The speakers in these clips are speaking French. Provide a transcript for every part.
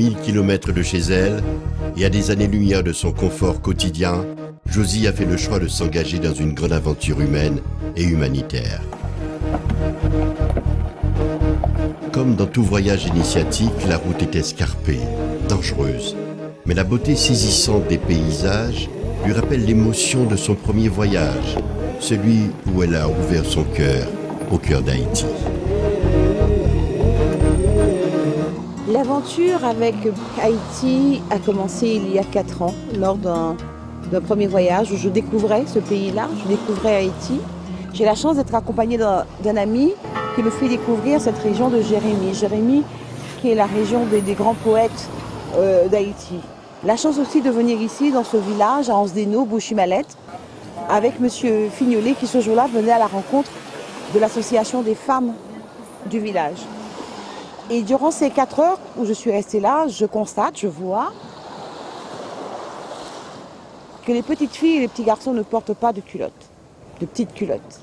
1000 km de chez elle et à des années-lumière de son confort quotidien, Josie a fait le choix de s'engager dans une grande aventure humaine et humanitaire. Comme dans tout voyage initiatique, la route est escarpée, dangereuse. Mais la beauté saisissante des paysages lui rappelle l'émotion de son premier voyage, celui où elle a ouvert son cœur au cœur d'Haïti. L'aventure avec Haïti a commencé il y a 4 ans, lors d'un premier voyage où je découvrais ce pays-là, je découvrais Haïti. J'ai la chance d'être accompagnée d'un ami qui me fait découvrir cette région de Jérémie. Jérémie, qui est la région des grands poètes d'Haïti. La chance aussi de venir ici, dans ce village, à Ansdeno, Bouchimalette, avec M. Fignolet, qui ce jour-là venait à la rencontre de l'association des femmes du village. Et durant ces 4 heures où je suis restée là, je constate, je vois que les petites filles et les petits garçons ne portent pas de culottes, de petites culottes.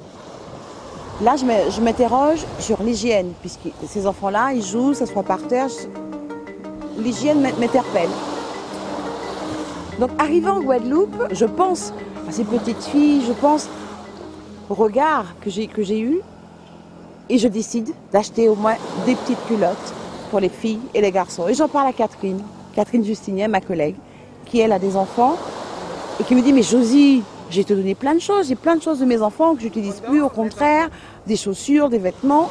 Là, je m'interroge sur l'hygiène, puisque ces enfants-là, ils jouent, s'assoient par terre. L'hygiène m'interpelle. Donc, arrivant en Guadeloupe, je pense à ces petites filles, je pense au regard que j'ai eu, et je décide d'acheter au moins des petites culottes pour les filles et les garçons. Et j'en parle à Catherine Justinien, ma collègue, qui elle a des enfants, et qui me dit, mais Josie, j'ai te donné plein de choses, j'ai plein de choses de mes enfants que je n'utilise plus, au contraire, des chaussures, des vêtements.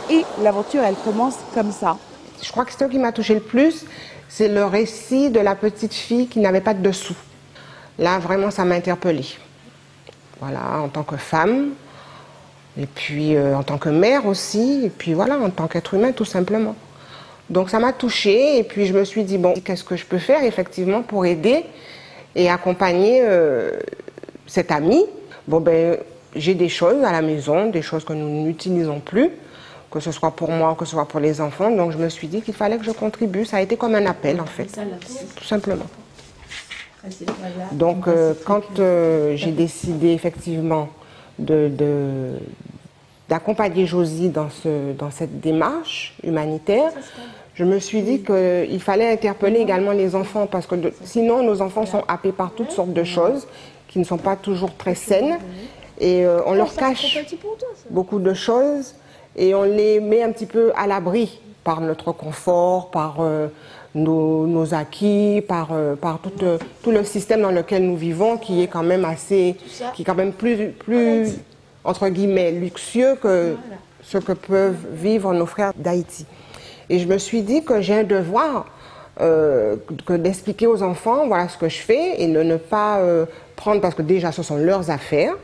Et l'aventure, elle commence comme ça. Je crois que ce qui m'a touché le plus, c'est le récit de la petite fille qui n'avait pas de dessous. Là, vraiment, ça m'a interpellée. Voilà, en tant que femme, et puis en tant que mère aussi, et puis voilà, en tant qu'être humain, tout simplement. Donc ça m'a touchée, et puis je me suis dit, bon, qu'est-ce que je peux faire, effectivement, pour aider et accompagner cette amie. Bon, ben, j'ai des choses à la maison, des choses que nous n'utilisons plus, que ce soit pour moi ou que ce soit pour les enfants. Donc je me suis dit qu'il fallait que je contribue. Ça a été comme un appel, en fait, tout simplement. Donc quand j'ai décidé effectivement d'accompagner Josie dans cette démarche humanitaire, je me suis dit qu'il fallait interpeller également les enfants, parce que sinon nos enfants sont happés par toutes sortes de choses qui ne sont pas toujours très saines, et on leur cache beaucoup de choses et on les met un petit peu à l'abri par notre confort, par nos acquis, par tout le système dans lequel nous vivons, qui est quand même plus entre guillemets luxueux que ce que peuvent vivre nos frères d'Haïti. Et je me suis dit que j'ai un devoir d'expliquer aux enfants voilà ce que je fais, et de ne pas prendre, parce que déjà ce sont leurs affaires,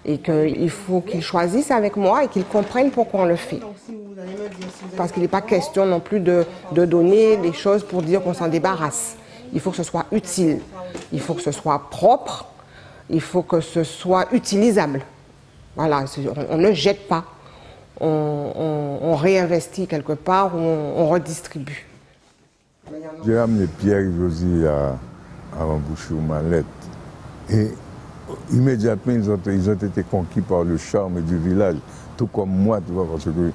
et qu'il faut qu'ils choisissent avec moi et qu'ils comprennent pourquoi on le fait. Parce qu'il n'est pas question non plus de donner des choses pour dire qu'on s'en débarrasse. Il faut que ce soit utile, il faut que ce soit propre, il faut que ce soit utilisable. Voilà, on ne jette pas, on réinvestit quelque part, on redistribue. J'ai amené Pierre et Josie à Bouchimalette, et immédiatement ils ont été conquis par le charme du village, tout comme moi, tu vois, parce que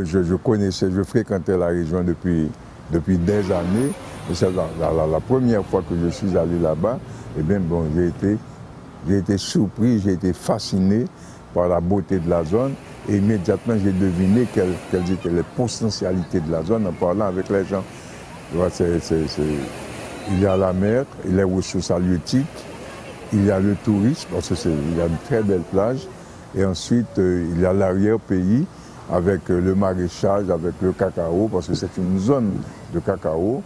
je connaissais, je fréquentais la région depuis des années, et c'est la première fois que je suis allé là-bas, et bien bon, j'ai été surpris, j'ai été fasciné par la beauté de la zone, et immédiatement j'ai deviné quelles étaient les potentialités de la zone en parlant avec les gens. Tu vois, il y a la mer, les ressources halieutiques, il y a le tourisme, parce qu'il y a une très belle plage, et ensuite il y a l'arrière-pays avec le maraîchage, avec le cacao, parce que c'est une zone de cacao,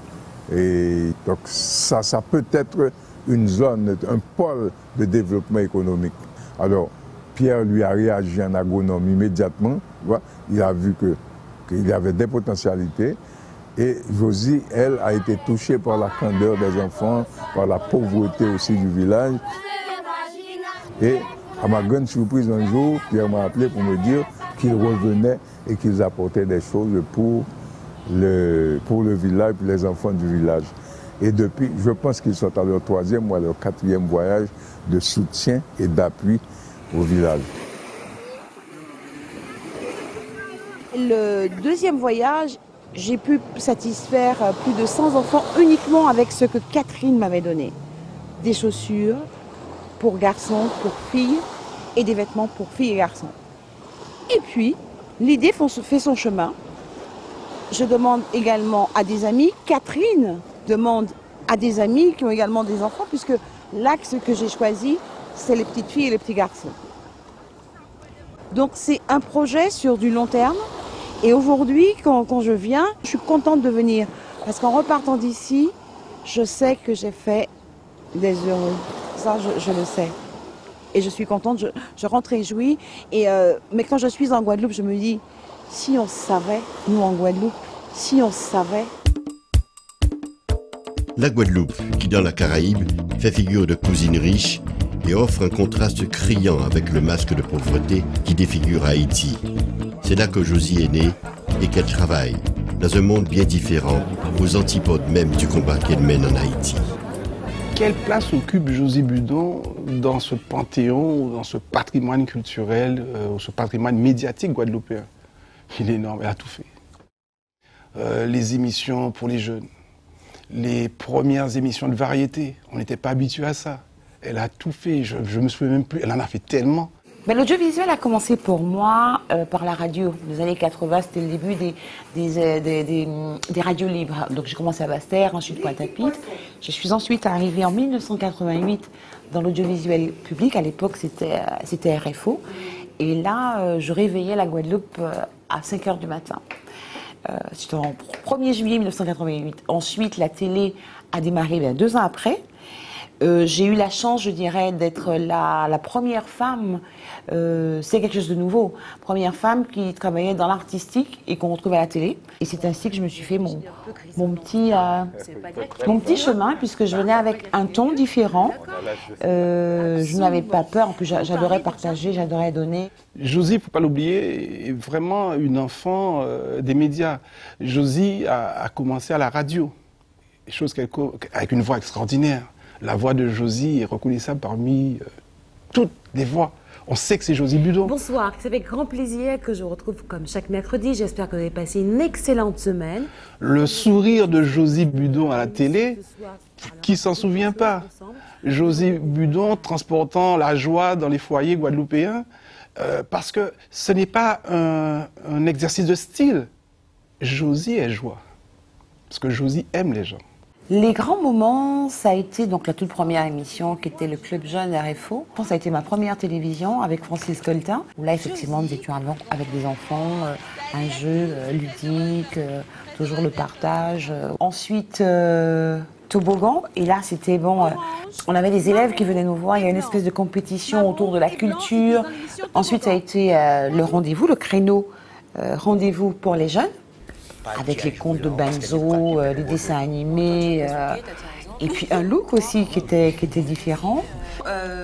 et donc ça peut être une zone, un pôle de développement économique. Alors Pierre lui a réagi en agronome immédiatement, tu vois, il a vu qu'il y avait des potentialités. Et Josie, elle, a été touchée par la candeur des enfants, par la pauvreté aussi du village. Et à ma grande surprise, un jour, Pierre m'a appelé pour me dire qu'ils revenaient et qu'ils apportaient des choses pour le village, pour les enfants du village. Et depuis, je pense qu'ils sont à leur 3e ou à leur 4e voyage de soutien et d'appui au village. Le 2e voyage, j'ai pu satisfaire plus de 100 enfants uniquement avec ce que Catherine m'avait donné. Des chaussures pour garçons, pour filles, et des vêtements pour filles et garçons. Et puis, l'idée fait son chemin. Je demande également à des amis. Catherine demande à des amis qui ont également des enfants, puisque l'axe que j'ai choisi, c'est les petites filles et les petits garçons. Donc c'est un projet sur du long terme. Et aujourd'hui, quand je viens, je suis contente de venir. Parce qu'en repartant d'ici, je sais que j'ai fait des heureux. Ça, je le sais. Et je suis contente, je rentre réjouie. Mais quand je suis en Guadeloupe, je me dis, si on savait, nous en Guadeloupe, si on savait. La Guadeloupe, qui dans la Caraïbe, fait figure de cousine riche et offre un contraste criant avec le masque de pauvreté qui défigure Haïti. C'est là que Josie est née et qu'elle travaille, dans un monde bien différent, aux antipodes même du combat qu'elle mène en Haïti. Quelle place occupe Josie Budon dans ce panthéon, dans ce patrimoine culturel, ce patrimoine médiatique guadeloupéen? Il est énorme, elle a tout fait. Les émissions pour les jeunes, les premières émissions de variété, on n'était pas habitué à ça. Elle a tout fait, je me souviens même plus, elle en a fait tellement. Ben, l'audiovisuel a commencé pour moi par la radio. Les années 80, c'était le début des radios libres. Donc j'ai commencé à Basse-Terre, ensuite Pointe-à-Pitre. Je suis ensuite arrivée en 1988 dans l'audiovisuel public. À l'époque, c'était RFO. Et là, je réveillais la Guadeloupe à 5 h du matin. C'était en 1er juillet 1988. Ensuite, la télé a démarré 2 ans après. J'ai eu la chance, je dirais, d'être la première femme, c'est quelque chose de nouveau, première femme qui travaillait dans l'artistique et qu'on retrouve à la télé. Et c'est ainsi que je me suis fait mon petit chemin, puisque je venais avec un ton différent. Je n'avais pas peur, en plus j'adorais partager, j'adorais donner. Josie, il ne faut pas l'oublier, est vraiment une enfant des médias. Josie a commencé à la radio, chose avec une voix extraordinaire. La voix de Josie est reconnaissable parmi toutes les voix. On sait que c'est Josie Budon. Bonsoir, c'est avec grand plaisir que je vous retrouve comme chaque mercredi. J'espère que vous avez passé une excellente semaine. Le sourire de Josie Budon à la télé, qui s'en souvient pas? Josie Budon transportant la joie dans les foyers guadeloupéens, parce que ce n'est pas un exercice de style. Josie est joie, parce que Josie aime les gens. Les grands moments, ça a été donc la toute première émission qui était le Club Jeune RFO. Je pense que ça a été ma première télévision avec Francis Coltin, où là effectivement nous étions avec des enfants, un jeu ludique, toujours le partage. Ensuite toboggan, et là c'était bon, on avait des élèves qui venaient nous voir, il y a une espèce de compétition autour de la culture. Ensuite ça a été le rendez-vous, le créneau rendez-vous pour les jeunes, avec les contes de Benzo, les dessins animés, et puis un look aussi qui était différent.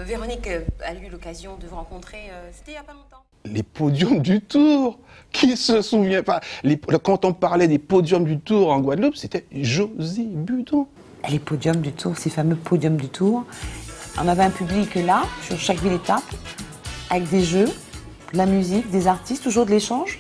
Véronique a eu l'occasion de vous rencontrer, c'était il n'y a pas longtemps. Les podiums du Tour, qui se souvient pas? Quand on parlait des podiums du Tour en Guadeloupe, c'était Josie Budon. Les podiums du Tour, ces fameux podiums du Tour. On avait un public là, sur chaque ville-étape, avec des jeux, de la musique, des artistes, toujours de l'échange.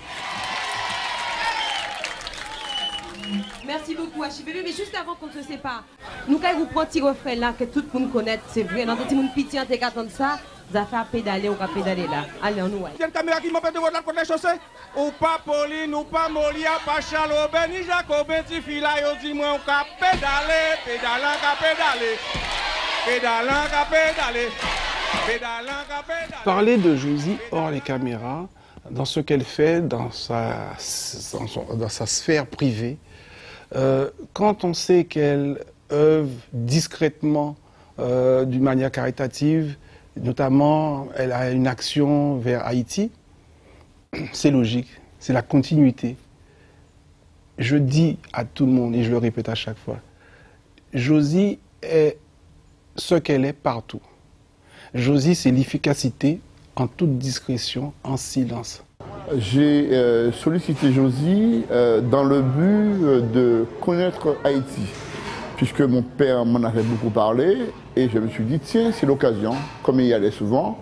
Merci beaucoup, HBB. Mais juste avant qu'on se sépare, nous, quand vous prenez un petit refrain là, que tout le monde connaît, c'est vrai. Dans un petit monde petit, on t'attend ça, vous avez fait pédaler, on va pédaler là. Allez, on nous voit. Il y a une caméra qui m'empêche de voir contre les chaussées. Ou pas Pauline, ou pas Molia, pas Charles, Benny, Jacobin, Tifila, yo dis-moi, on va pédaler, pédalant, on pédaler. Pédalant, on pédaler. Pédalant, on pédaler. Parler de Josie hors les caméras, dans ce qu'elle fait, dans sa sphère privée, quand on sait qu'elle œuvre discrètement, d'une manière caritative, notamment elle a une action vers Haïti, c'est logique, c'est la continuité. Je dis à tout le monde, et je le répète à chaque fois, Josie est ce qu'elle est partout. Josie, c'est l'efficacité en toute discrétion, en silence. J'ai sollicité Josie dans le but de connaître Haïti, puisque mon père m'en avait beaucoup parlé, et je me suis dit, tiens, c'est l'occasion, comme il y allait souvent.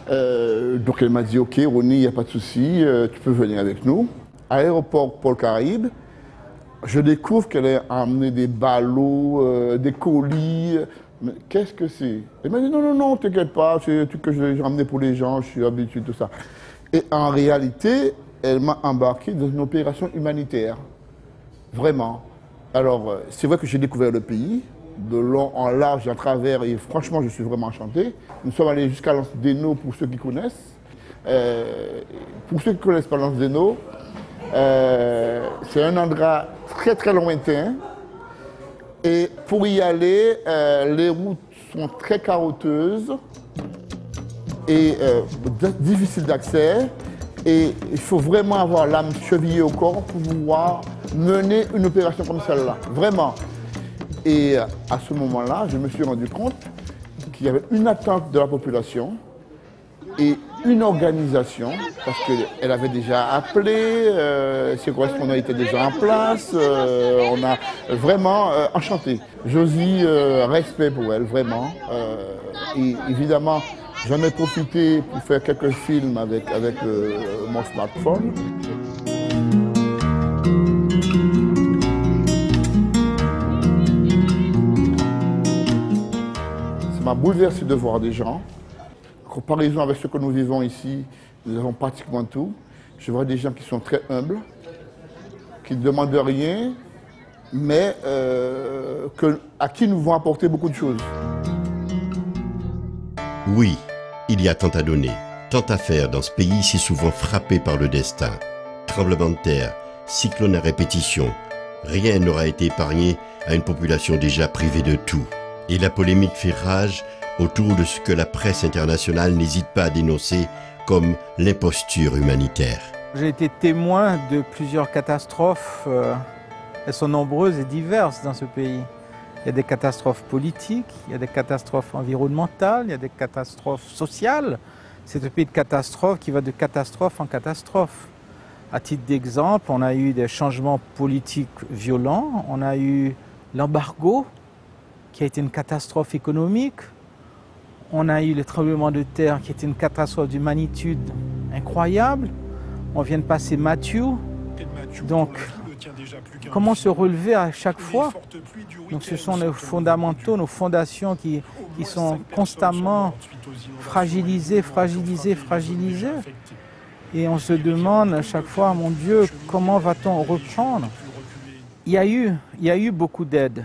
Donc elle m'a dit, ok, Ronnie, il n'y a pas de souci, tu peux venir avec nous. À l'aéroport Paul Caraïbe, je découvre qu'elle a amené des ballots, des colis. Mais qu'est-ce que c'est? Elle m'a dit non, non, non, t'inquiète pas, c'est un truc que j'ai ramené pour les gens, je suis habitué, tout ça. Et en réalité, elle m'a embarqué dans une opération humanitaire. Vraiment. Alors, c'est vrai que j'ai découvert le pays, de long en large et en travers, et franchement, je suis vraiment enchanté. Nous sommes allés jusqu'à l'Anse d'Hainaut pour ceux qui connaissent. Pour ceux qui ne connaissent pas l'Anse d'Hainaut, c'est un endroit très très lointain. Et pour y aller, les routes sont très carotteuses et difficiles d'accès. Et il faut vraiment avoir l'âme chevillée au corps pour pouvoir mener une opération comme celle-là. Vraiment. Et à ce moment-là, je me suis rendu compte qu'il y avait une attente de la population et une organisation, parce qu'elle avait déjà appelé, ses correspondants étaient déjà en place, on a vraiment enchanté. Josie, respect pour elle, vraiment. Et évidemment, j'en ai profité pour faire quelques films avec mon smartphone. Ça m'a bouleversé de voir des gens. En comparaison avec ce que nous vivons ici, nous avons pratiquement tout. Je vois des gens qui sont très humbles, qui ne demandent rien, mais à qui nous vont apporter beaucoup de choses. Oui, il y a tant à donner, tant à faire dans ce pays si souvent frappé par le destin. Tremblement de terre, cyclone à répétition, rien n'aura été épargné à une population déjà privée de tout. Et la polémique fait rage autour de ce que la presse internationale n'hésite pas à dénoncer comme l'imposture humanitaire. J'ai été témoin de plusieurs catastrophes. Elles sont nombreuses et diverses dans ce pays. Il y a des catastrophes politiques, il y a des catastrophes environnementales, il y a des catastrophes sociales. C'est un pays de catastrophes qui va de catastrophe en catastrophe. À titre d'exemple, on a eu des changements politiques violents, on a eu l'embargo qui a été une catastrophe économique, on a eu le tremblement de terre qui était une catastrophe d'une magnitude incroyable, on vient de passer Matthew, donc comment se relever à chaque fois? Donc ce sont nos fondamentaux, nos fondations qui sont constamment fragilisées. Et on se demande à chaque fois, mon Dieu, comment va-t-on reprendre? Il y a eu beaucoup d'aide.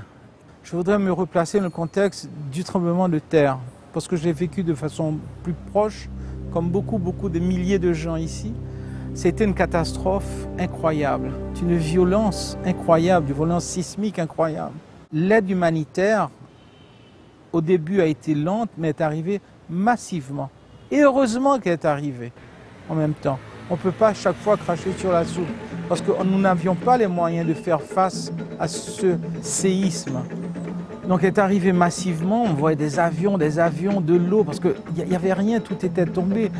Je voudrais me replacer dans le contexte du tremblement de terre, parce que je l'ai vécu de façon plus proche, comme beaucoup de milliers de gens ici. C'était une catastrophe incroyable, une violence incroyable, une violence sismique incroyable. L'aide humanitaire, au début, a été lente, mais est arrivée massivement. Et heureusement qu'elle est arrivée en même temps. On ne peut pas à chaque fois cracher sur la soupe, parce que nous n'avions pas les moyens de faire face à ce séisme. Donc elle est arrivée massivement, on voyait des avions, de l'eau, parce qu'il n'y avait rien, tout était tombé,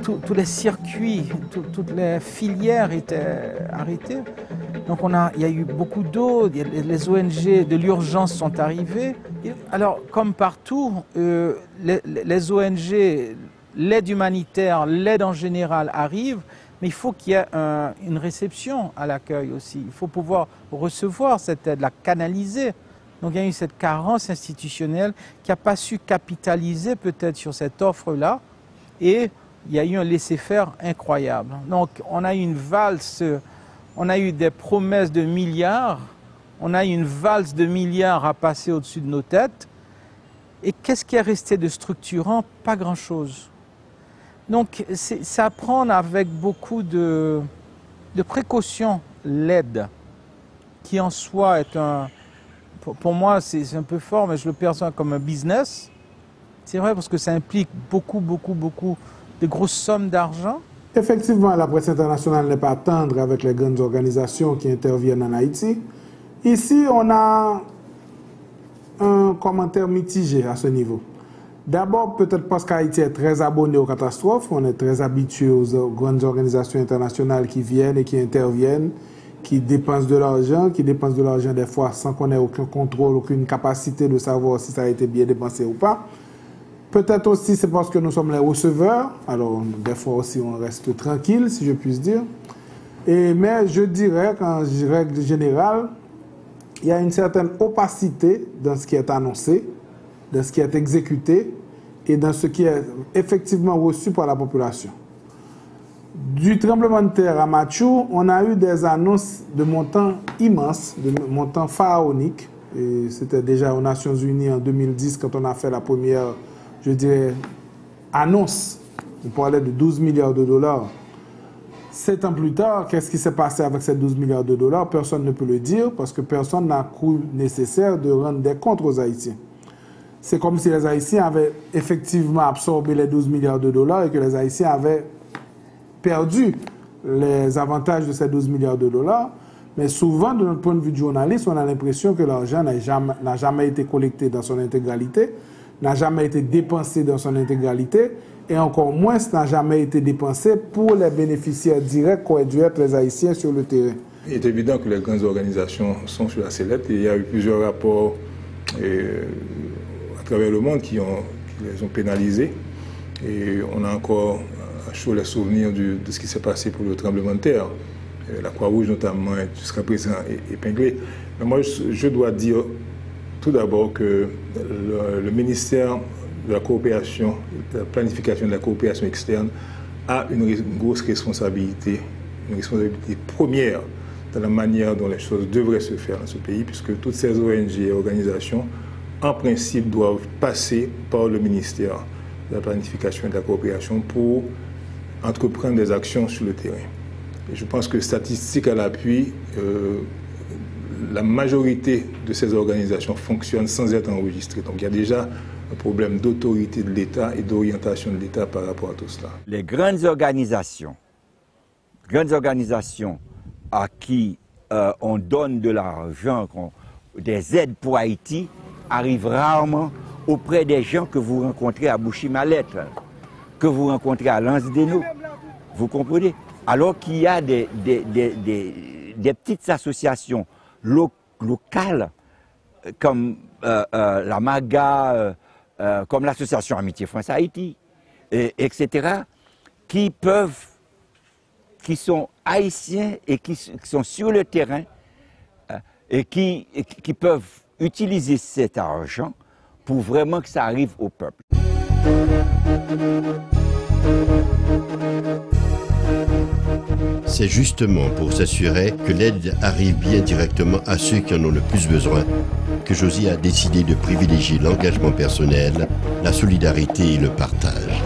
tous les circuits, toutes les filières étaient arrêtées. Donc il y a eu beaucoup d'eau, les ONG de l'urgence sont arrivées. Alors comme partout, les ONG, l'aide humanitaire, l'aide en général arrive, mais il faut qu'il y ait une réception à l'accueil aussi. Il faut pouvoir recevoir cette aide, la canaliser. Donc il y a eu cette carence institutionnelle qui n'a pas su capitaliser peut-être sur cette offre-là. Et il y a eu un laisser-faire incroyable. Donc on a eu une valse, on a eu des promesses de milliards, on a eu une valse de milliards à passer au-dessus de nos têtes. Et qu'est-ce qui est resté de structurant? Pas grand-chose. Donc c'est à prendre avec beaucoup de précaution, l'aide, qui en soi est un... Pour moi, c'est un peu fort, mais je le perçois comme un business. C'est vrai parce que ça implique beaucoup de grosses sommes d'argent. Effectivement, la presse internationale n'est pas tendre avec les grandes organisations qui interviennent en Haïti. Ici, on a un commentaire mitigé à ce niveau. D'abord, peut-être parce qu'Haïti est très abonné aux catastrophes, on est très habitué aux grandes organisations internationales qui viennent et qui interviennent, qui dépensent de l'argent des fois sans qu'on ait aucun contrôle, aucune capacité de savoir si ça a été bien dépensé ou pas. Peut-être aussi c'est parce que nous sommes les receveurs, alors des fois aussi on reste tranquille, si je puis dire. Mais je dirais qu'en règle générale, il y a une certaine opacité dans ce qui est annoncé, dans ce qui est exécuté et dans ce qui est effectivement reçu par la population. Du tremblement de terre à Matchou, on a eu des annonces de montants immenses, de montants pharaoniques. C'était déjà aux Nations Unies en 2010 quand on a fait la première, je dirais, annonce. On parlait de 12 milliards de dollars. 7 ans plus tard, qu'est-ce qui s'est passé avec ces 12 milliards de dollars? Personne ne peut le dire parce que personne n'a cru nécessaire de rendre des comptes aux Haïtiens. C'est comme si les Haïtiens avaient effectivement absorbé les 12 milliards de dollars et que les Haïtiens avaient perdu les avantages de ces 12 milliards de dollars. Mais souvent, de notre point de vue de journaliste, on a l'impression que l'argent n'a jamais été collecté dans son intégralité, n'a jamais été dépensé dans son intégralité, et encore moins, n'a jamais été dépensé pour les bénéficiaires directs qu'auraient dû être les Haïtiens sur le terrain. Il est évident que les grandes organisations sont sur la sellette et il y a eu plusieurs rapports à travers le monde qui les ont pénalisés. Et on a encore à chaud les souvenirs de ce qui s'est passé pour le tremblement de terre. La Croix-Rouge notamment est jusqu'à présent épinglée. Mais moi, je dois dire tout d'abord que le ministère de la coopération, de la planification de la coopération externe a une grosse responsabilité, une responsabilité première dans la manière dont les choses devraient se faire dans ce pays, puisque toutes ces ONG et organisations, en principe, doivent passer par le ministère de la planification et de la coopération pour entreprendre des actions sur le terrain. Et je pense que statistiques à l'appui, la majorité de ces organisations fonctionnent sans être enregistrées. Donc il y a déjà un problème d'autorité de l'État et d'orientation de l'État par rapport à tout cela. Les grandes organisations à qui on donne de l'argent, des aides pour Haïti, arrivent rarement auprès des gens que vous rencontrez à Bouchimalet, que vous rencontrez à Lance-Desnaux. Vous comprenez? Alors qu'il y a des petites associations locales comme la MAGA, comme l'association Amitié France-Haïti, etc., qui sont haïtiens et qui sont sur le terrain et qui peuvent utiliser cet argent pour vraiment que ça arrive au peuple. C'est justement pour s'assurer que l'aide arrive bien directement à ceux qui en ont le plus besoin que Josie a décidé de privilégier l'engagement personnel, la solidarité et le partage.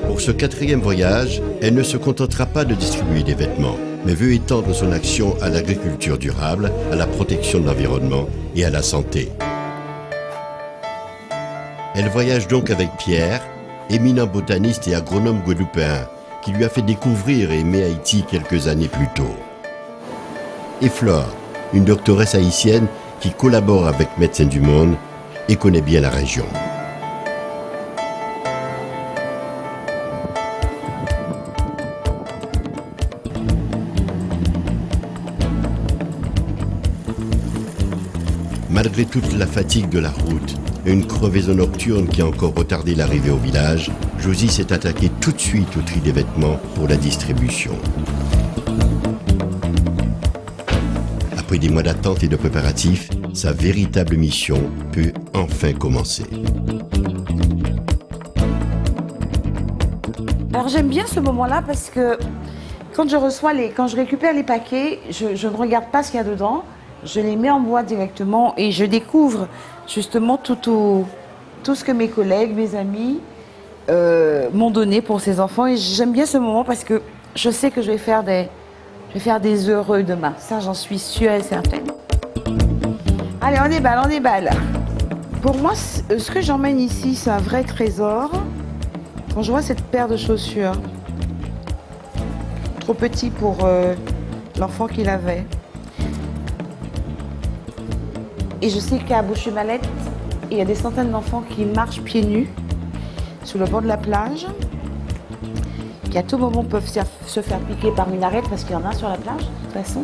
Pour ce 4e voyage, elle ne se contentera pas de distribuer des vêtements, mais veut étendre son action à l'agriculture durable, à la protection de l'environnement et à la santé. Elle voyage donc avec Pierre, éminent botaniste et agronome guadeloupéen, qui lui a fait découvrir et aimer Haïti quelques années plus tôt. Et Flore, une doctoresse haïtienne qui collabore avec Médecins du Monde et connaît bien la région. Malgré toute la fatigue de la route et une crevaison nocturne qui a encore retardé l'arrivée au village, Josie s'est attaquée tout de suite au tri des vêtements pour la distribution. Après des mois d'attente et de préparatifs, sa véritable mission peut enfin commencer. Alors j'aime bien ce moment-là parce que quand je récupère les paquets, je ne regarde pas ce qu'il y a dedans. Je les mets en boîte directement et je découvre justement tout ce que mes collègues, mes amis m'ont donné pour ces enfants. Et j'aime bien ce moment parce que je sais que je vais faire des heureux demain. Ça, j'en suis sûre et certaine. Allez, on déballe. Pour moi, ce que j'emmène ici, c'est un vrai trésor. Quand je vois cette paire de chaussures, trop petit pour l'enfant qu'il avait. Et je sais qu'à Bouchimalet, il y a des centaines d'enfants qui marchent pieds nus sur le bord de la plage, qui à tout moment peuvent se faire piquer par une arête parce qu'il y en a sur la plage, de toute façon.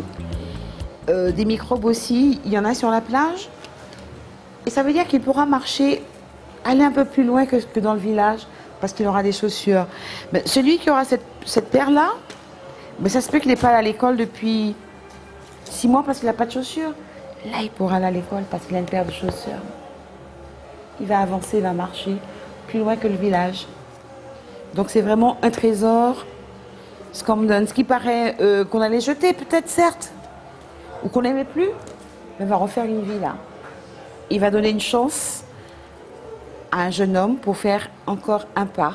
Des microbes aussi, il y en a sur la plage. Et ça veut dire qu'il pourra marcher, aller un peu plus loin que dans le village, parce qu'il aura des chaussures. Mais celui qui aura cette paire-là, Mais ça se peut qu'il n'est pas allé à l'école depuis 6 mois parce qu'il n'a pas de chaussures. Là, il pourra aller à l'école parce qu'il a une paire de chaussures. Il va avancer, il va marcher plus loin que le village. Donc c'est vraiment un trésor, ce qu'on me donne. Ce qui paraît qu'on allait jeter, peut-être, certes, ou qu'on n'aimait plus, mais on va refaire une vie là. Il va donner une chance à un jeune homme pour faire encore un pas,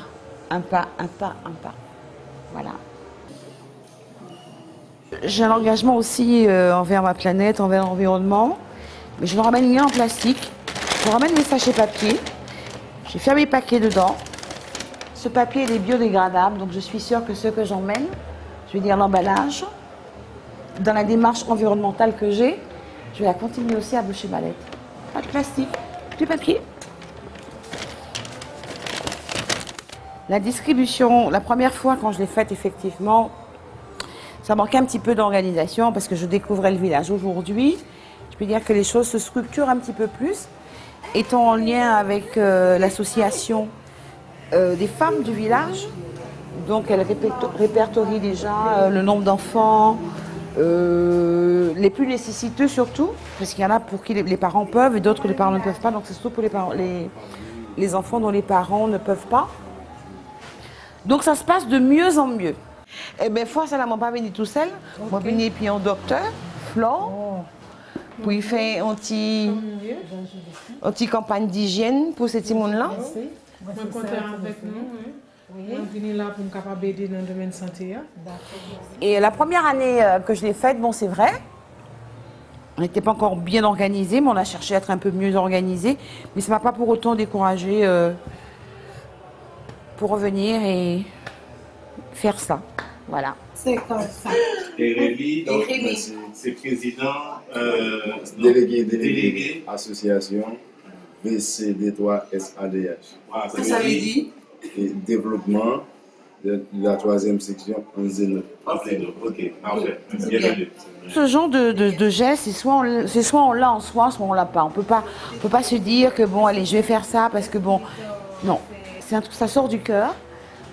un pas, un pas, un pas. Voilà. J'ai un engagement aussi envers ma planète, envers l'environnement. Mais je ne ramène rien en plastique. Je ramène des sachets papier. J'ai fait mes paquets dedans. Ce papier il est biodégradable, donc je suis sûre que ce que j'emmène, je veux dire l'emballage, dans la démarche environnementale que j'ai, je vais la continuer aussi à Boucher-Malette. Pas de plastique, du papier. La distribution, la première fois quand je l'ai faite, effectivement, ça manquait un petit peu d'organisation parce que je découvrais le village. Aujourd'hui, je peux dire que les choses se structurent un petit peu plus, étant en lien avec l'association des femmes du village. Donc elle répertorie déjà le nombre d'enfants, les plus nécessiteux surtout, parce qu'il y en a pour qui les parents peuvent et d'autres que les parents ne peuvent pas. Donc c'est surtout pour les enfants dont les parents ne peuvent pas. Donc ça se passe de mieux en mieux. Et bien, fois, ça n'a pas venu tout seul. Moi, je suis puis un docteur, Flore, puis il fait une petite campagne d'hygiène pour ces petits monde-là. On compte avec nous. On vient là pour nous capable aider dans le domaine de santé. Et la première année que je l'ai faite, bon, c'est vrai, on n'était pas encore bien organisé, mais on a cherché à être un peu mieux organisé. Mais ça ne m'a pas pour autant découragé pour revenir et faire ça. Voilà. C'est comme ça. Et Rémi, donc c'est président délégué association VCD3SADH. Ça veut dire et développement de la 3e section en Zéno. Ok, parfait. Bienvenue. Ce genre de geste, c'est soit on l'a en soi, soit on l'a pas. On peut pas se dire que bon, allez, je vais faire ça parce que bon, non. C'est un truc, ça sort du cœur,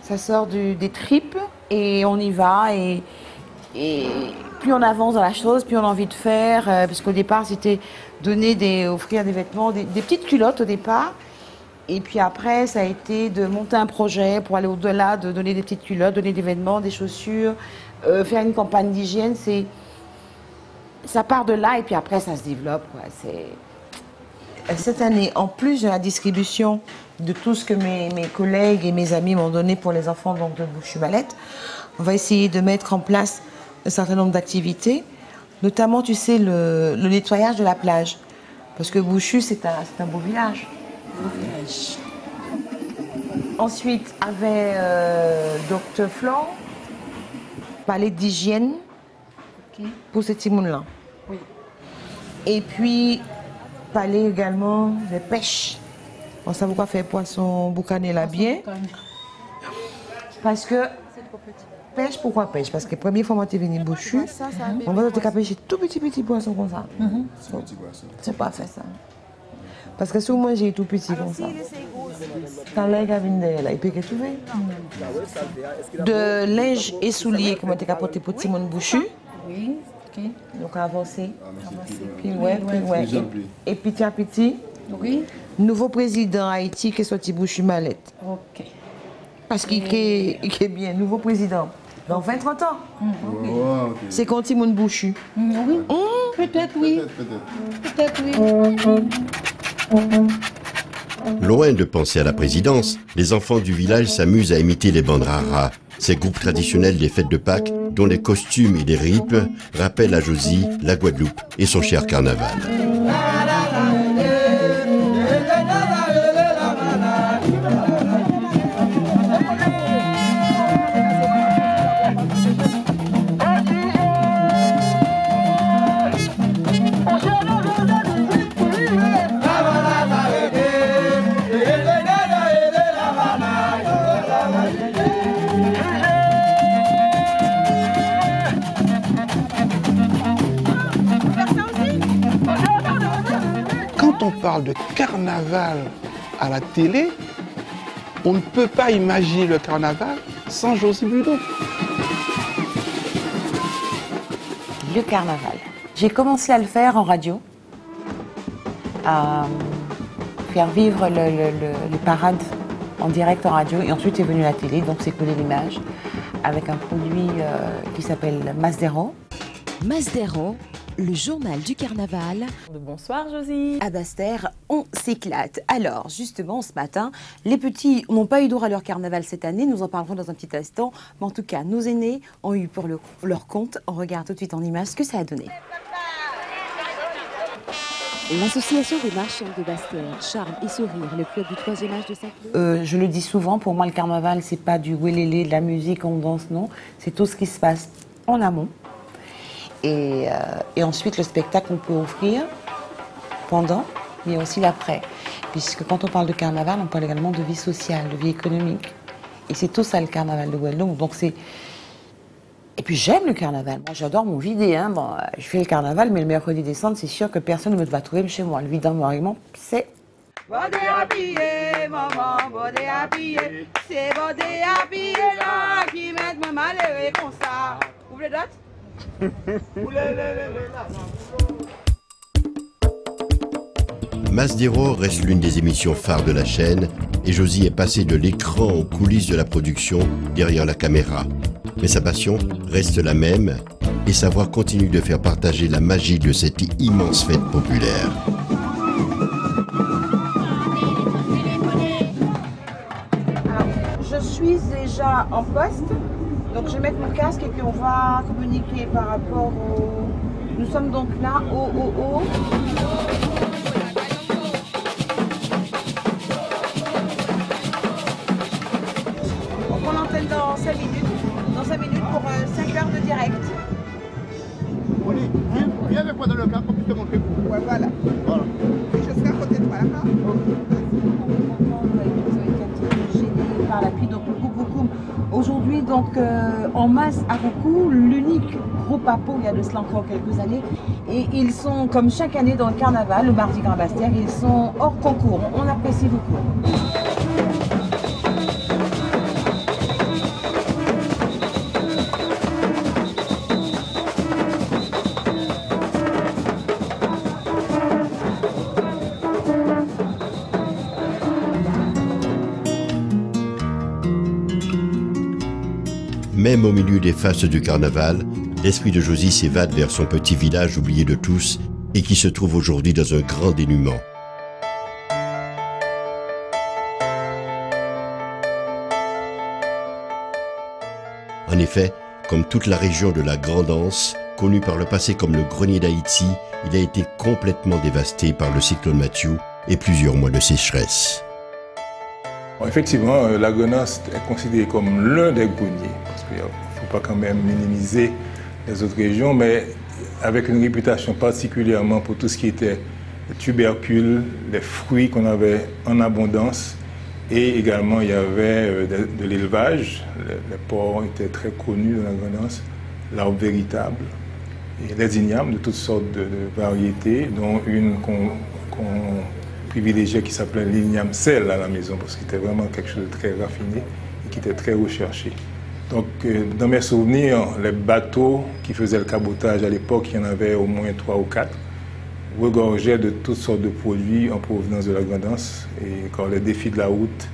ça sort des tripes et on y va et plus on avance dans la chose, plus on a envie de faire. Parce qu'au départ, c'était offrir des vêtements, des petites culottes au départ. Et puis après, ça a été de monter un projet pour aller au-delà, de donner des petites culottes, donner des vêtements, des chaussures, faire une campagne d'hygiène. Ça part de là et puis après, ça se développe, quoi. Cette année, en plus de la distribution de tout ce que mes collègues et mes amis m'ont donné pour les enfants donc, de Boucher-Malette, on va essayer de mettre en place un certain nombre d'activités, notamment, tu sais, le nettoyage de la plage. Parce que Bouchu, c'est un beau village. Ensuite, avec Dr Flore, parler d'hygiène pour ces petits monde-là. Oui. Et puis, parler également de pêche. On sait pourquoi faire poisson boucané là bien. Parce que pêche, pourquoi pêche? Parce que la première fois que je suis venu Bouchu, on va pêcher tout petit poisson comme ça. C'est pas fait ça. Parce que si moi j'ai tout petit comme ça, quand l'aigle a venu là, il peut que trouver. De linge et souliers que moi j'ai apporté pour petit monde Bouchu. Oui. Donc avancer. Puis ouais. Et petit à petit. Oui. Nouveau président Haïti qui est sorti Boucher-Malette. Ok. Parce qu'il est bien, nouveau président. Dans 20-30 ans. C'est quand petit monde Bouchu. Oui. Peut-être oui. Peut-être oui. Loin de penser à la présidence, les enfants du village s'amusent à imiter les bandraras, ces groupes traditionnels des fêtes de Pâques dont les costumes et les rythmes rappellent à Josie la Guadeloupe et son cher carnaval. Quand on parle de carnaval à la télé, on ne peut pas imaginer le carnaval sans Josie Budeau. le carnaval. J'ai commencé à le faire en radio, à faire vivre les parades en direct en radio, et ensuite est venue la télé, donc c'est collé l'image avec un produit qui s'appelle Masdero. Masdero, le journal du carnaval. Bonsoir Josie. À Basse-Terre, on s'éclate. Alors justement ce matin, les petits n'ont pas eu droit à leur carnaval cette année, nous en parlerons dans un petit instant, mais en tout cas nos aînés ont eu pour leur compte. On regarde tout de suite en images ce que ça a donné. L'association des marchands de Basse-Terre, Charme et Sourire, le club du 3e âge de Saint-Claude. Je le dis souvent, pour moi le carnaval c'est pas du wélélé, de la musique, on danse, non. C'est tout ce qui se passe en amont. Et ensuite le spectacle on peut offrir pendant, mais aussi l'après. Puisque quand on parle de carnaval, on parle également de vie sociale, de vie économique. Et c'est tout ça le carnaval de Guadeloupe. Donc c'est... Et puis j'aime le carnaval. Moi j'adore mon vidé. Hein. Bon, je fais le carnaval, mais le mercredi décembre, c'est sûr que personne ne va trouver chez moi. Le vidé en c'est... Bodé habillé, maman, bodé habillé. C'est bodé habillé là qui m'aide me malheureux comme ça. Vous voulez d'autres? Masdero reste l'une des émissions phares de la chaîne et Josie est passée de l'écran aux coulisses de la production derrière la caméra. Mais sa passion reste la même et sa voix continue de faire partager la magie de cette immense fête populaire. Alors, je suis déjà en poste. Donc je vais mettre mon casque et puis on va communiquer par rapport au... Nous sommes donc là, au... On prend l'antenne dans 5 minutes. Dans 5 minutes pour 5 heures de direct. Oli, viens avec moi dans le cadre pour te montrer. Ouais, voilà. Voilà. Et je serai à côté de toi, d'accord? Par la pluie, donc beaucoup. Aujourd'hui, donc, en masse à Roucou, l'unique groupe à peau, il y a de cela encore quelques années. Et ils sont, comme chaque année dans le carnaval, le Mardi Gras Basse-Terre, ils sont hors concours. On apprécie beaucoup. Même au milieu des fastes du carnaval, l'esprit de Josie s'évade vers son petit village oublié de tous et qui se trouve aujourd'hui dans un grand dénuement. En effet, comme toute la région de la Grande Anse, connue par le passé comme le grenier d'Haïti, il a été complètement dévasté par le cyclone Matthew et plusieurs mois de sécheresse. Effectivement, la Grande Anse est considérée comme l'un des greniers, parce qu'il ne faut pas quand même minimiser les autres régions, mais avec une réputation particulièrement pour tout ce qui était tubercules, les fruits qu'on avait en abondance, et également il y avait de l'élevage. Les porcs étaient très connus dans la Grande Anse, l'arbre véritable, et les ignames de toutes sortes de variétés, dont une qu'on privilégié qui s'appelait l'igname sel à la maison, parce qu'il était vraiment quelque chose de très raffiné et qui était très recherché. Donc, dans mes souvenirs, les bateaux qui faisaient le cabotage à l'époque, il y en avait au moins 3 ou 4, regorgeaient de toutes sortes de produits en provenance de la Grande Anse. Et quand les défis de la route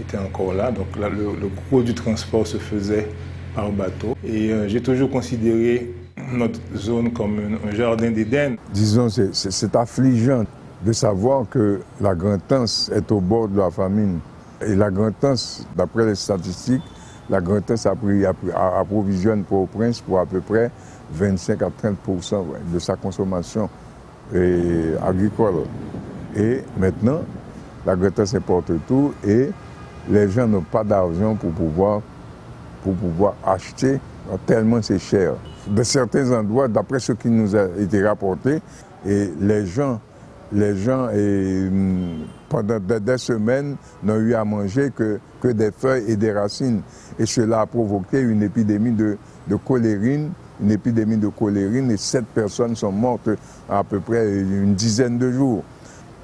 étaient encore là, donc là, le gros du transport se faisait par bateau. Et j'ai toujours considéré notre zone comme un jardin d'Éden. Disons, c'est affligeant de savoir que la Grande Anse est au bord de la famine. Et la Grande Anse, d'après les statistiques, la Grande Anse approvisionne Port-au-Prince pour à peu près 25 à 30% de sa consommation agricole. Et maintenant, la Grande Anse importe tout et les gens n'ont pas d'argent pour pouvoir acheter, tellement c'est cher. De certains endroits, d'après ce qui nous a été rapporté, et les gens pendant des semaines n'ont eu à manger que des feuilles et des racines. Et cela a provoqué une épidémie de cholérine, et 7 personnes sont mortes à peu près une dizaine de jours.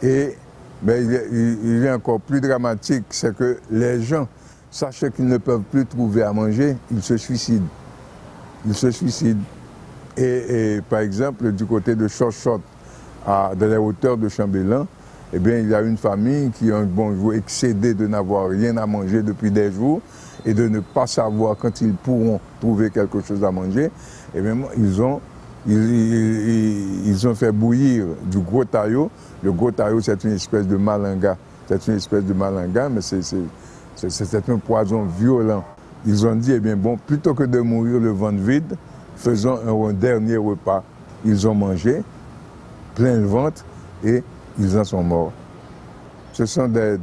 Mais il est encore plus dramatique, c'est que les gens, sachant qu'ils ne peuvent plus trouver à manger, ils se suicident. Et par exemple, du côté de Chochot, dans les hauteurs de Chambellan, eh bien, il y a une famille qui a un bon jour excédé de n'avoir rien à manger depuis des jours et de ne pas savoir quand ils pourront trouver quelque chose à manger. Eh bien, ils ont fait bouillir du gros taillot. Le gros taillot, c'est une espèce de malanga. C'est une espèce de malanga, mais c'est un poison violent. Ils ont dit, eh bien, bon, plutôt que de mourir le ventre vide, faisons un dernier repas. Ils ont mangé, plein le ventre, et ils en sont morts. Ce sont des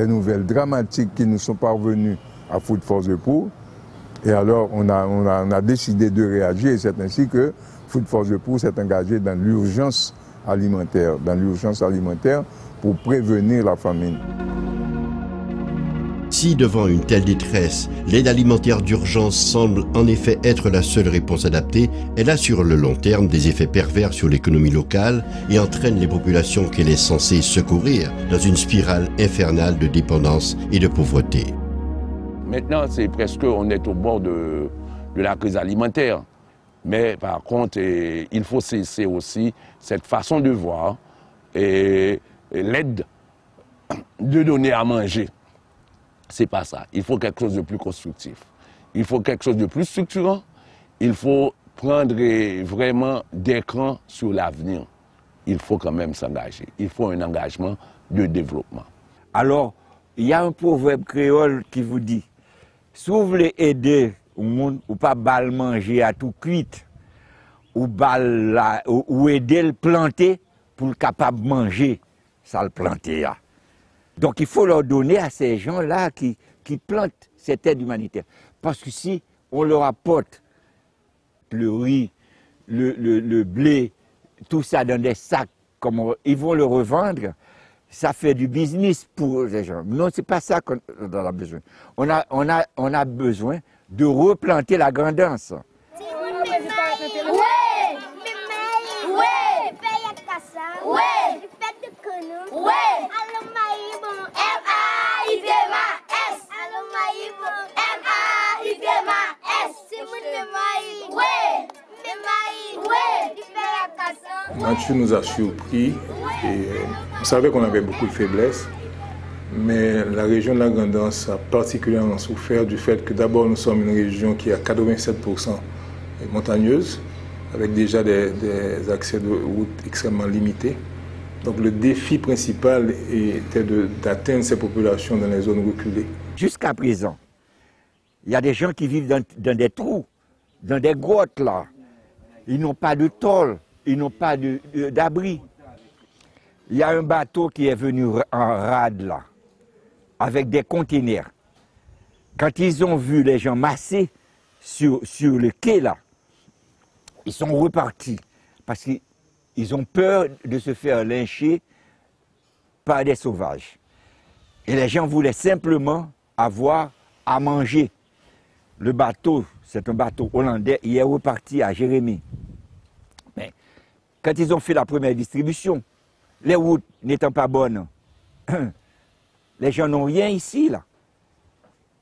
nouvelles dramatiques qui nous sont parvenues à Food for the Poor. Et alors, on a décidé de réagir, et c'est ainsi que Food for the Poor s'est engagé dans l'urgence alimentaire, pour prévenir la famine. Si devant une telle détresse, l'aide alimentaire d'urgence semble en effet être la seule réponse adaptée, elle a sur le long terme des effets pervers sur l'économie locale et entraîne les populations qu'elle est censée secourir dans une spirale infernale de dépendance et de pauvreté. Maintenant, c'est presque, on est au bord de la crise alimentaire. Mais par contre, il faut cesser aussi cette façon de voir et l'aide de donner à manger. C'est pas ça. Il faut quelque chose de plus constructif. Il faut quelque chose de plus structurant. Il faut prendre vraiment des crans sur l'avenir. Il faut quand même s'engager. Il faut un engagement de développement. Alors, il y a un proverbe créole qui vous dit, si vous voulez aider au monde, ou pas bal manger à tout cuite, ou aider le planter pour le capable de manger, ça le planter. Donc il faut leur donner à ces gens-là qui plantent cette aide humanitaire. Parce que si on leur apporte le riz, le blé, tout ça dans des sacs, comme ils vont le revendre, ça fait du business pour les gens. Non, c'est pas ça qu'on a besoin. On a besoin de replanter la grandance. Mathieu nous a surpris et on savait qu'on avait beaucoup de faiblesses, mais la région de la Grand'Anse a particulièrement souffert du fait que d'abord nous sommes une région qui est à 87% montagneuse, avec déjà des accès de route extrêmement limités. Donc le défi principal était d'atteindre ces populations dans les zones reculées. Jusqu'à présent, il y a des gens qui vivent dans des trous, dans des grottes là. Ils n'ont pas de tôle, ils n'ont pas d'abri. Il y a un bateau qui est venu en rade là, avec des containers. Quand ils ont vu les gens massés sur le quai là, ils sont repartis parce qu'ils ont peur de se faire lyncher par des sauvages. Et les gens voulaient simplement avoir à manger. Le bateau, c'est un bateau hollandais, il est reparti à Jérémie. Mais quand ils ont fait la première distribution, les routes n'étant pas bonnes, les gens n'ont rien ici, là.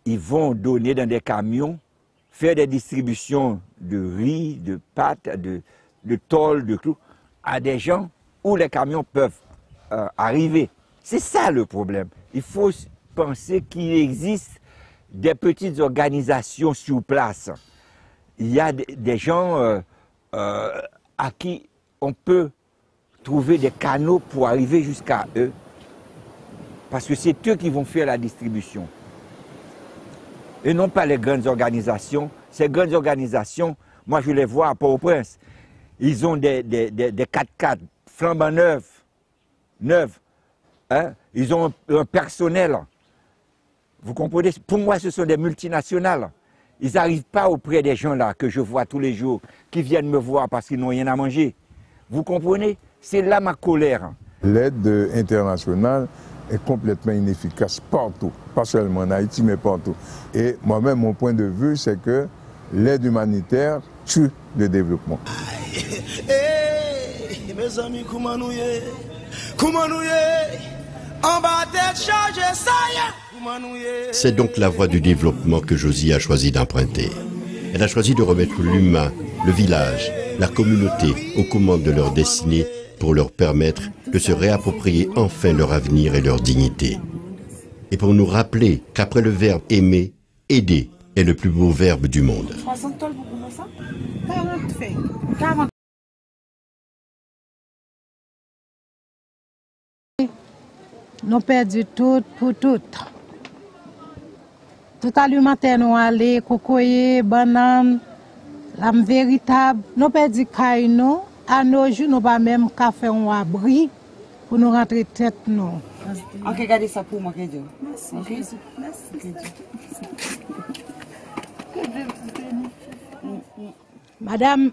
Ils vont donner dans des camions, faire des distributions de riz, de pâtes, de tôle, de clous, à des gens où les camions peuvent arriver. C'est ça le problème. Il faut penser qu'il existe des petites organisations sur place. Il y a des gens à qui on peut trouver des canaux pour arriver jusqu'à eux. Parce que c'est eux qui vont faire la distribution. Et non pas les grandes organisations. Ces grandes organisations, moi je les vois à Port-au-Prince. Ils ont des 4x4 flambant neufs. Hein? Ils ont un personnel. Vous comprenez? Pour moi, ce sont des multinationales. Ils n'arrivent pas auprès des gens là que je vois tous les jours, qui viennent me voir parce qu'ils n'ont rien à manger. Vous comprenez? C'est là ma colère. L'aide internationale est complètement inefficace partout, pas seulement en Haïti, mais partout. Et moi-même, mon point de vue, c'est que l'aide humanitaire tue le développement. Hey, mes amis, comment nous y est? En bas tête chargée, ça y est. C'est donc la voie du développement que Josie a choisi d'emprunter. Elle a choisi de remettre l'humain le village, la communauté aux commandes de leur destinée pour leur permettre de se réapproprier enfin leur avenir et leur dignité. Et pour nous rappeler qu'après le verbe aimer, aider est le plus beau verbe du monde. 60 toles, vous prenez ça 40 faits. 40. Nous perdons tout pour tout. Tout alimentaire nous allé, cocoyer, banane, l'âme véritable. Nous perdons caille nous. À nos jours, nous pas même qu'à faire un abri pour nous rentrer tête nous. Ok, regardez ça pour moi, Dieu. Merci. Okay? Merci. Madame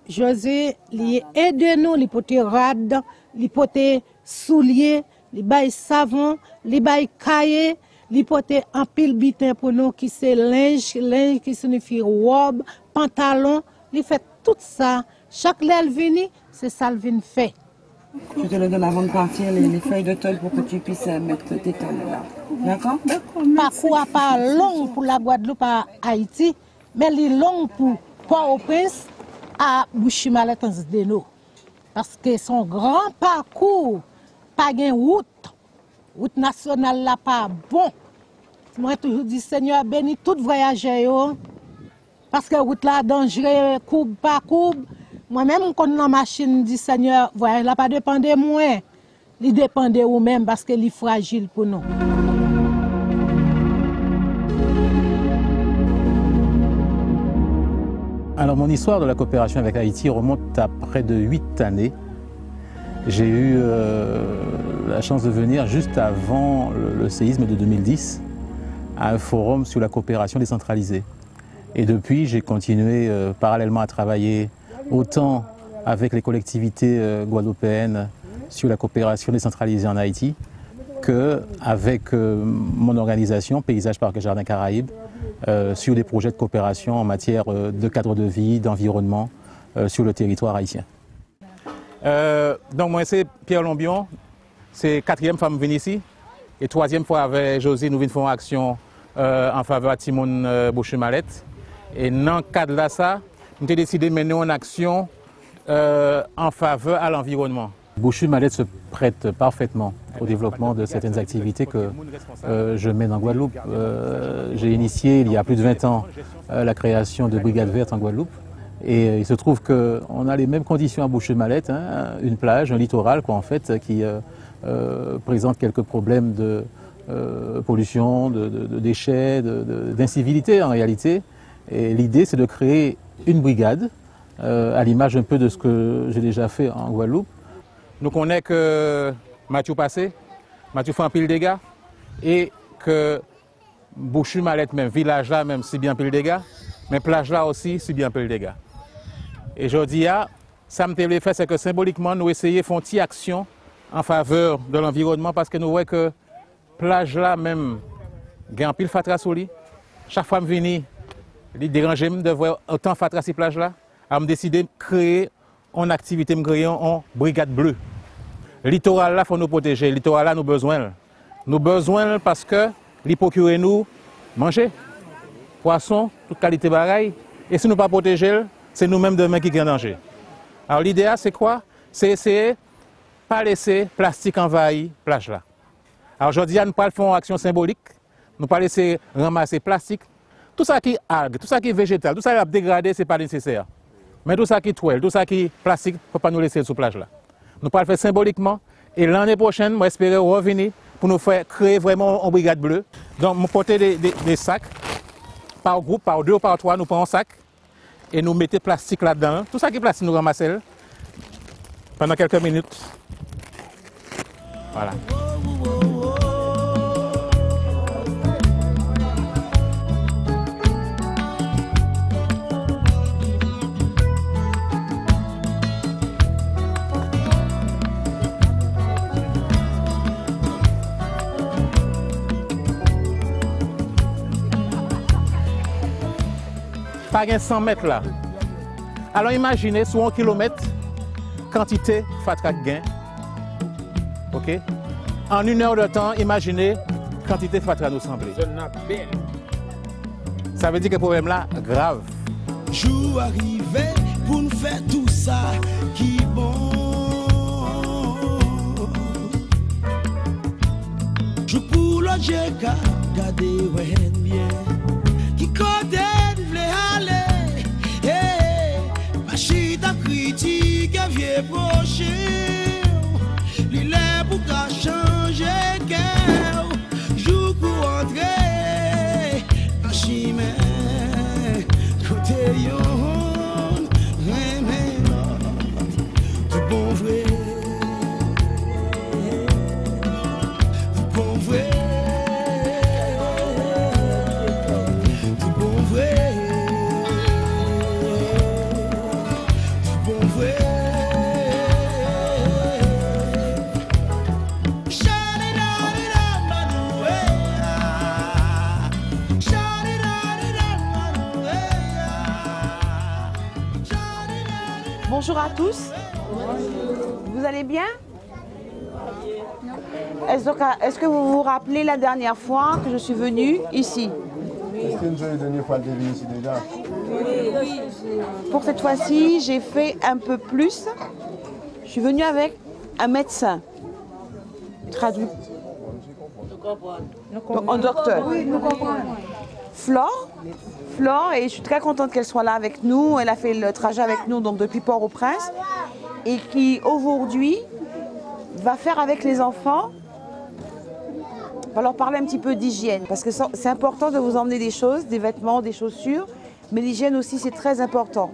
José, li aide nous, li pote rad, li pote soulier, li bay savon, li bay cahier, li pote en pile bitin pour nous qui c'est linge qui signifie robe, pantalon, li fait tout ça. Chaque lèvre vini, c'est ça le vin fait. Je te le donne avant de partir, les feuilles de tôle pour que tu puisses mettre tes tôles là. D'accord? Parcours pas long pour la Guadeloupe à Haïti, mais il est long pour Port-au-Prince à Bouchimalet-en-Zdeno. Parce que son grand parcours, pas de route nationale là pas bon. Moi toujours dit Seigneur bénis tout voyageur parce que route là dangereux, courbe par courbe. Moi-même, quand on la machine dit Seigneur, voyage là pas dépend de moi, il dépend de vous-même parce que est fragile pour nous. Alors mon histoire de la coopération avec Haïti remonte à près de 8 années. J'ai eu la chance de venir juste avant le séisme de 2010 à un forum sur la coopération décentralisée. Et depuis, j'ai continué parallèlement à travailler autant avec les collectivités guadeloupéennes sur la coopération décentralisée en Haïti qu'avec mon organisation Paysage Parc et Jardin Caraïbes sur des projets de coopération en matière de cadre de vie, d'environnement sur le territoire haïtien. Donc moi c'est Pierre Lombion, c'est 4e fois que je viens ici et 3e fois avec José nous venons faire une action en faveur de Timon Bouchimalet. Et dans le cadre de ça, nous avons décidé de mener une action en faveur à l'environnement. Bouchimalet se prête parfaitement au développement de certaines activités que je mène en Guadeloupe. J'ai initié il y a plus de 20 ans la création de brigades vertes en Guadeloupe. Et il se trouve qu'on a les mêmes conditions à Bouchimalet, une plage, un littoral quoi, en fait, qui présente quelques problèmes de pollution, de déchets, d'incivilité en réalité. Et l'idée, c'est de créer une brigade, à l'image un peu de ce que j'ai déjà fait en Guadeloupe. Nous connaissons que Mathieu passé, Mathieu fait un pile de dégâts, et que Bouchimalet, même village là, même si bien pile de dégâts, mais plage là aussi, si bien pile de dégâts. Et je dis, ça me fait faire, c'est que symboliquement, nous essayons de faire une petite action en faveur de l'environnement parce que nous voyons que plage là, même, il y a un pile fatra sur lui. Chaque fois que je viens, il dérange de voir autant fatra sur plage là. Alors, je décide de créer une activité, de créer une brigade bleue. Le littoral là, il faut nous protéger. Le littoral là, nous avons besoin. Nous avons besoin parce que il procure nous manger, poisson, toute qualité de bagaille. Et si nous ne pas protéger, c'est nous-mêmes demain qui sommes en danger. Alors l'idée, c'est quoi? C'est essayer de ne pas laisser plastique envahir la plage là. Alors aujourd'hui, nous ne pas faire une action symbolique, nous ne pas laisser ramasser plastique. Tout ça qui est algues, tout ça qui est végétal, tout ça qui est dégradé, ce n'est pas nécessaire. Mais tout ça qui est toile, tout ça qui est plastique, il ne faut pas nous laisser sur la plage là. Nous pas le faire symboliquement. Et l'année prochaine, moi j'espère revenir pour nous faire créer vraiment une brigade bleue. Donc, nous porter des sacs par groupe, par 2 ou par 3, nous prenons un sac et nous mettons plastique là-dedans. Tout ça qui est plastique, nous ramassons pendant quelques minutes. Voilà. Pas 100 mètres là. Alors imaginez sur 1 kilomètre, quantité fatra gain. Ok? En 1 heure de temps, imaginez quantité fatra nous sembler. Ça veut dire que le problème là, grave. Jour arrivé. changer, garder ouais bien. Qui côté vle aller, machine à critique vieux prochain. L'île pour qu'à changer, joue pour entrer, machine côté yon, du bon vrai. Bonjour à tous. Vous allez bien? Est-ce que vous vous rappelez la dernière fois que je suis venue ici? Est-ce que nous avons donné fois de venir ici déjà? Oui. Pour cette fois-ci, j'ai fait un peu plus. Je suis venue avec un médecin. Traduit. Donc, un docteur. Oui, nous comprenons. Flore, et je suis très contente qu'elle soit là avec nous. Elle a fait le trajet avec nous donc depuis Port-au-Prince et qui aujourd'hui va faire avec les enfants, va leur parler un petit peu d'hygiène parce que c'est important de vous emmener des choses, des vêtements, des chaussures, mais l'hygiène aussi c'est très important.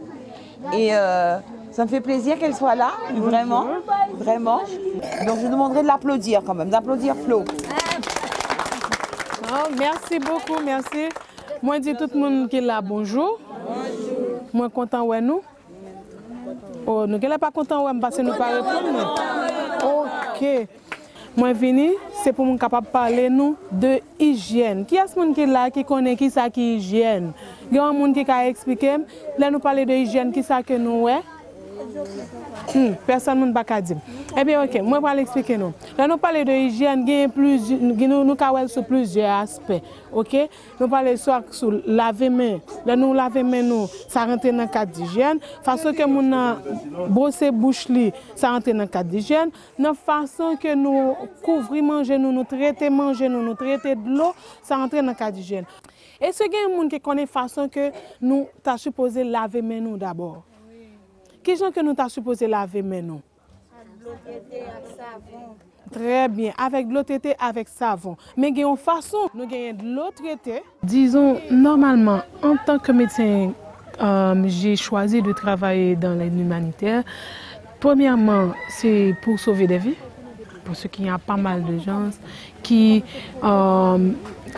Et ça me fait plaisir qu'elle soit là, vraiment, vraiment. Donc je vous demanderai de l'applaudir quand même, d'applaudir Flo. Oh, merci beaucoup, merci. Moi, je dis tout le monde qui est là bonjour. Moi, content de nous. Oh, nous ne pas content de parce que nous ne pas répondre. Ok. Moi, venu, c'est pour nous capable parler nous de hygiène. Qui est ce monde qui est là, qui connaît qui ça qui hygiène? Il y a un monde qui a expliqué. Là, nous parler de hygiène, qui ça que nous est? Personne ne va pas dire. Eh bien, ok, moi, je vais l'expliquer nous. Là, nous parlons de hygiène, nous parlons sur plusieurs aspects. Ok? Nous parlons soit sur laver main. Là, nous laver main, nous, ça rentre dans le cadre d'hygiène. Façon que nous brosser bouche, ça rentre dans le cadre d'hygiène. Dans façon que nous couvrir manger, nous traiter manger, nous traiter de l'eau, ça rentre dans le cadre d'hygiène. Est-ce qu'il y a des gens qui connaissent la façon que nous sommes supposés laver main nous d'abord? Quels gens que nous sommes supposés laver maintenant? Très bien, avec de l'eau traitée, avec savon. Mais il y a une façon, nous avons de l'eau traitée. Disons, normalement, en tant que médecin, j'ai choisi de travailler dans l'aide humanitaire. Premièrement, c'est pour sauver des vies, parce qu'il y a pas mal de gens qui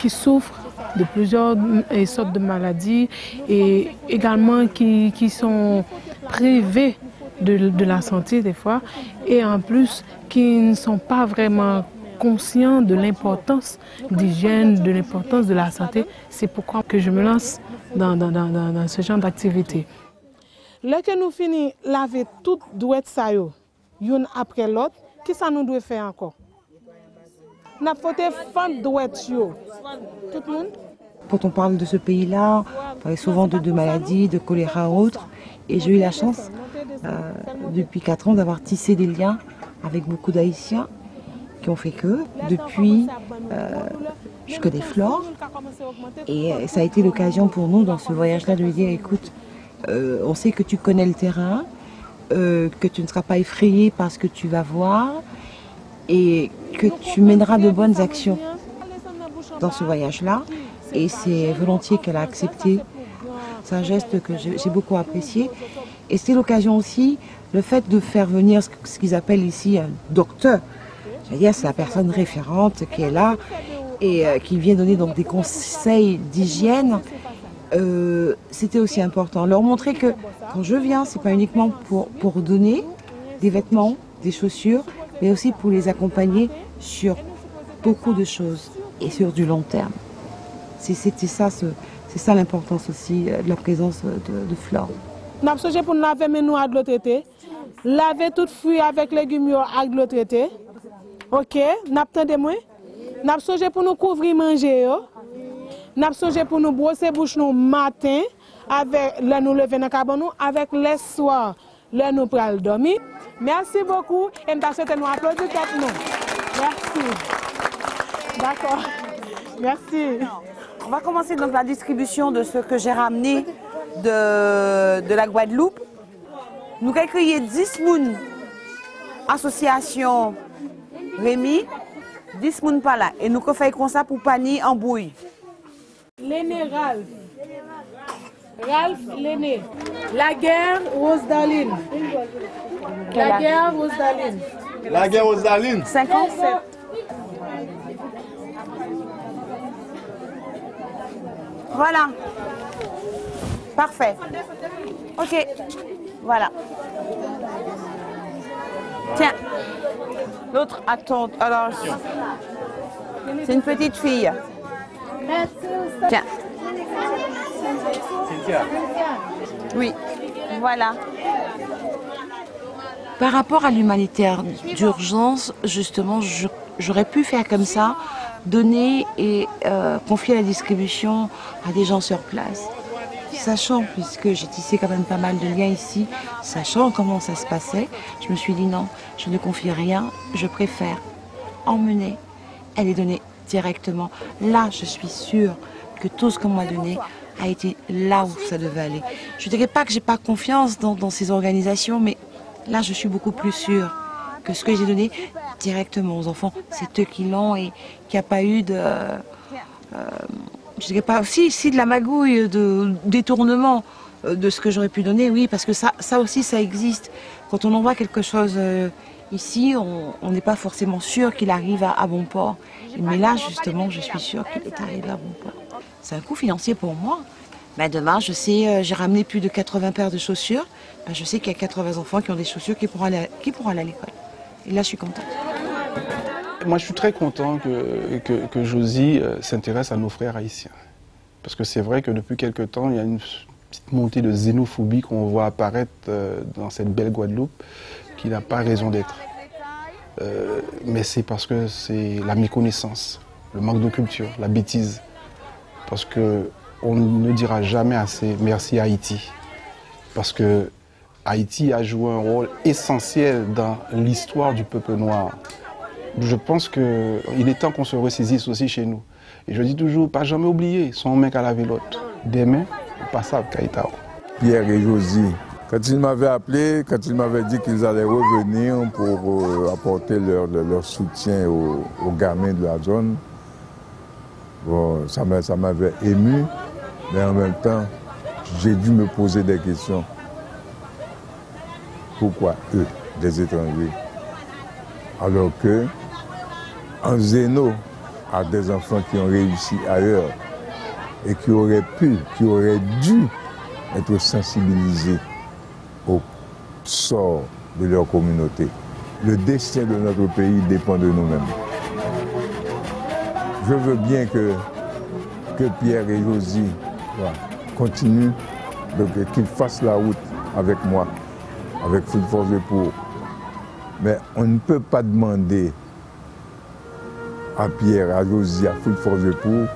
souffrent de plusieurs sortes de maladies et également qui sont privés de la santé des fois et en plus qui ne sont pas vraiment conscients de l'importance d'hygiène, de l'importance de la santé. C'est pourquoi que je me lance dans ce genre d'activité. Lorsque nous finissons de laver toute douette ça yo, une après l'autre, qu'est-ce que nous devons faire encore? Nous avons fait fendre douette yo. Tout le monde? Quand on parle de ce pays-là, on parle souvent de maladies, de choléra ou autres. Et j'ai eu la chance, depuis 4 ans, d'avoir tissé des liens avec beaucoup d'Haïtiens qui ont fait que, depuis, je connais Flore. Et ça a été l'occasion pour nous, dans ce voyage-là, de lui dire, écoute, on sait que tu connais le terrain, que tu ne seras pas effrayé par ce que tu vas voir, et que tu mèneras de bonnes actions dans ce voyage-là. Et c'est volontiers qu'elle a accepté. C'est un geste que j'ai beaucoup apprécié. Et c'est l'occasion aussi, le fait de faire venir ce qu'ils appellent ici un docteur. C'est-à-dire c'est la personne référente qui est là et qui vient donner donc des conseils d'hygiène. C'était aussi important. Leur montrer que quand je viens, c'est pas uniquement pour donner des vêtements, des chaussures, mais aussi pour les accompagner sur beaucoup de choses et sur du long terme. C'était ça, c'est ça l'importance aussi de la présence de Flore. Nous avons changé pour nous laver nous à de l'eau traitée. Laver tout fruit avec légumes à de l'eau traitée. Ok, nous avons moi. Nous avons changé pour nous couvrir manger. Nous avons changé pour nous brosser bouche nous matin avec le nous lever dans cabane avec les soirs le nous pral dormir. Merci beaucoup et nous souhaitons nous applaudir tête nous. Merci. D'accord. Merci. On va commencer donc la distribution de ce que j'ai ramené de la Guadeloupe. Nous avons créé 10 moun association Rémi, 10 moun pas là. Et nous avons fait comme ça pour panier en bouille. L'aîné Ralph. Ralph l'aîné. La guerre Rose-Daline. La guerre Rose-Daline. La guerre Rose-Daline. 57. Voilà. Parfait. Ok. Voilà. Tiens. L'autre attend. Alors, c'est une petite fille. Tiens. Oui. Voilà. Par rapport à l'humanitaire d'urgence, justement, j'aurais pu faire comme ça, donner et confier la distribution à des gens sur place. Sachant, puisque j'ai tissé quand même pas mal de liens ici, sachant comment ça se passait, je me suis dit non, je ne confie rien, je préfère emmener et les donner directement. Là, je suis sûre que tout ce qu'on m'a donné a été là où ça devait aller. Je ne dirais pas que j'ai pas confiance dans ces organisations, mais là, je suis beaucoup plus sûre que ce que j'ai donné directement aux enfants, c'est eux qui l'ont et qu'il n'y a pas eu de... je dirais pas si de la magouille, de détournement de ce que j'aurais pu donner, oui, parce que ça aussi, ça existe. Quand on envoie quelque chose ici, on n'est pas forcément sûr qu'il arrive à bon port. Mais là, justement, je suis sûre qu'il est arrivé à bon port. C'est un coût financier pour moi. Ben demain, je sais, j'ai ramené plus de 80 paires de chaussures. Ben, je sais qu'il y a 80 enfants qui ont des chaussures qui pourront aller à l'école. Et là, je suis contente. Moi, je suis très content que Josie s'intéresse à nos frères haïtiens. Parce que c'est vrai que depuis quelque temps, il y a une petite montée de xénophobie qu'on voit apparaître dans cette belle Guadeloupe qui n'a pas raison d'être. Mais c'est parce que c'est la méconnaissance, le manque de culture, la bêtise. Parce qu'on ne dira jamais assez merci à Haïti. Parce que Haïti a joué un rôle essentiel dans l'histoire du peuple noir. Je pense qu'il est temps qu'on se ressaisisse aussi chez nous. Et je dis toujours, pas jamais oublier, son mec à laver l'autre. Demain, pas ça, Kaitao. Pierre et Josie, quand ils m'avaient appelé, quand ils m'avaient dit qu'ils allaient revenir pour apporter leur soutien aux gamins de la zone, bon, ça m'avait ému, mais en même temps, j'ai dû me poser des questions. Pourquoi eux, des étrangers? Alors que, en Zéno, à des enfants qui ont réussi ailleurs et qui auraient dû être sensibilisés au sort de leur communauté. Le destin de notre pays dépend de nous-mêmes. Je veux bien que Pierre et Josie continuent, qu'ils fassent la route avec moi, avec Food for the Poor. Mais on ne peut pas demander à Pierre, à Josie, à Food for the Poor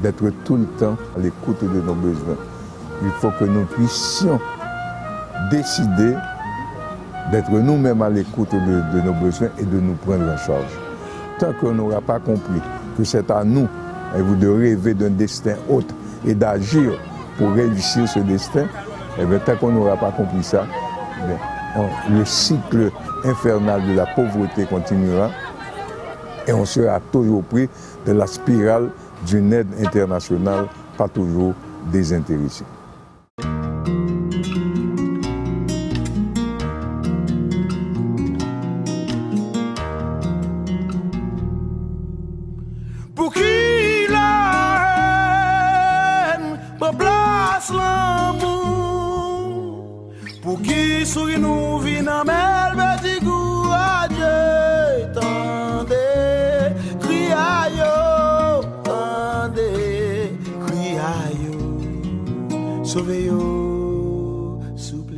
d'être tout le temps à l'écoute de nos besoins. Il faut que nous puissions décider d'être nous-mêmes à l'écoute de nos besoins et de nous prendre en charge. Tant qu'on n'aura pas compris que c'est à nous et vous de rêver d'un destin autre et d'agir pour réussir ce destin, et bien, tant qu'on n'aura pas compris ça, le cycle infernal de la pauvreté continuera et on sera toujours pris de la spirale d'une aide internationale pas toujours désintéressée. Pour qui la haine me place l'amour, pour qui sourit nous vit dans mel petit goût à Dieu, tendez, crie à yo, tendez, crie à yo, sauvez yo, souple.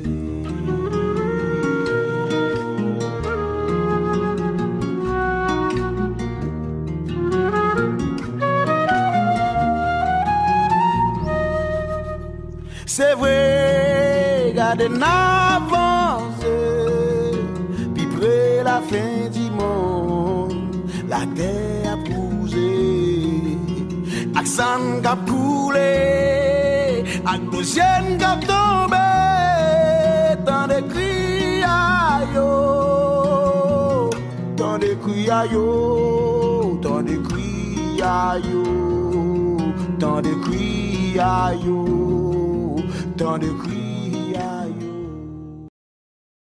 C'est vrai, gardez n'avance, puis près la fin du monde, la terre a bougé, sang qui a coulé, avec nos yeux qui a tombé, tant de cris à yo, tant de cris à yo, tant de cris à yo, tant de cris à yo, tant de cris.